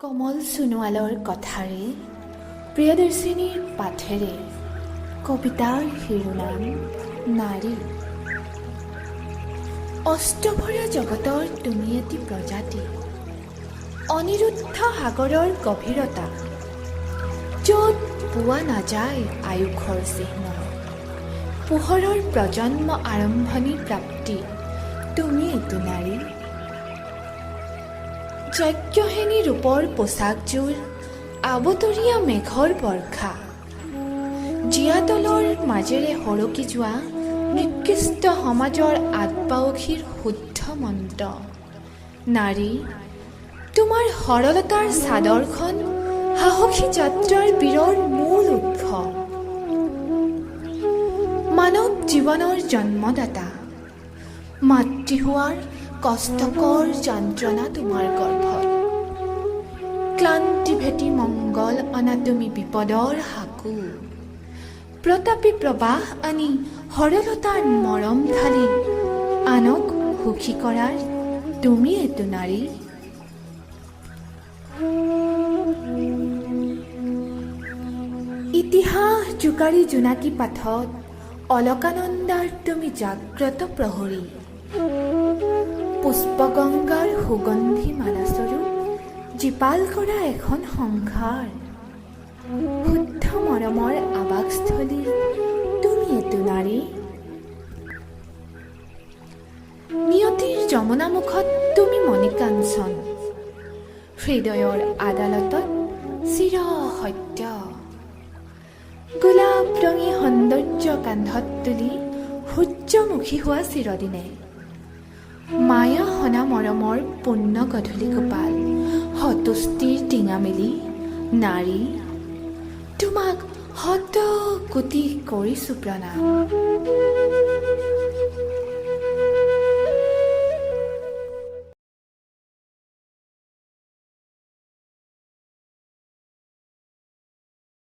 কমল সোণোৱালৰ কথাৰে প্ৰিয়দৰ্শিনীৰ পাঠেৰে কবিতাৰ শিৰোনাম নাৰী। অস্তভৰা জগতৰ তুমি এটি প্ৰজাতি, অনিৰুদ্ধ সাগৰৰ গভীৰতা, য'ত পোৱা নাযায় আয়ুসৰ চিহ্ন, পোহৰৰ প্ৰজন্ম আৰম্ভণি প্ৰাপ্তি, তুমি এটো নাৰী। যজ্ঞহেনী ৰূপৰ পোচাকযোৰ, আবতৰীয়া মেঘৰ বৰ্ষা, জীয়াতলৰ মাজেৰে সৰকি যোৱা নিকৃষ্ট সমাজৰ আতপাউসীৰ শুদ্ধ মন্ত্ৰ। নাৰী, তোমাৰ সৰলতাৰ চাদৰখন সাহসী যাত্ৰাৰ বীৰৰ মূল উৎস। মানৱ জীৱনৰ জন্মদাতা, মাতৃ হোৱাৰ কষ্টকৰ যন্ত্ৰণা তোমাৰ গৰ্ভত, ক্লান্তি ভেটি মংগল অনা তুমি বিপদৰ সাকু, প্ৰতাপী প্ৰবাহ আনি সৰলতাৰ মৰম ঢালি আনক সুখী কৰাৰ তুমি এটো নাৰী। ইতিহাস জোকাৰি জোনাকী পাঠত অলকানন্দাৰ তুমি জাগ্ৰত প্ৰহৰী, পুষ্পগংগাৰ সুগন্ধি মালাস্বৰূপ জীপাল কৰা এখন সংসাৰ, শুদ্ধ মৰমৰ আৱাসস্থলী তুমি এটো নাৰী। নিয়তিৰ যমুনামুখত তুমি মণিকাঞ্চন, হৃদয়ৰ আদালতত চিৰ সত্য, গোলাপ ৰঙী সৌন্দৰ্য কান্ধত তুলি সূৰ্যমুখী হোৱা চিৰদিনে, মায়া সনা মৰমৰ পুণ্য গধূলি গোপাল, সতুষ্টিৰ টিঙা মেলি নাৰী, তোমাক শত কোটি কৰিছো প্ৰণাম।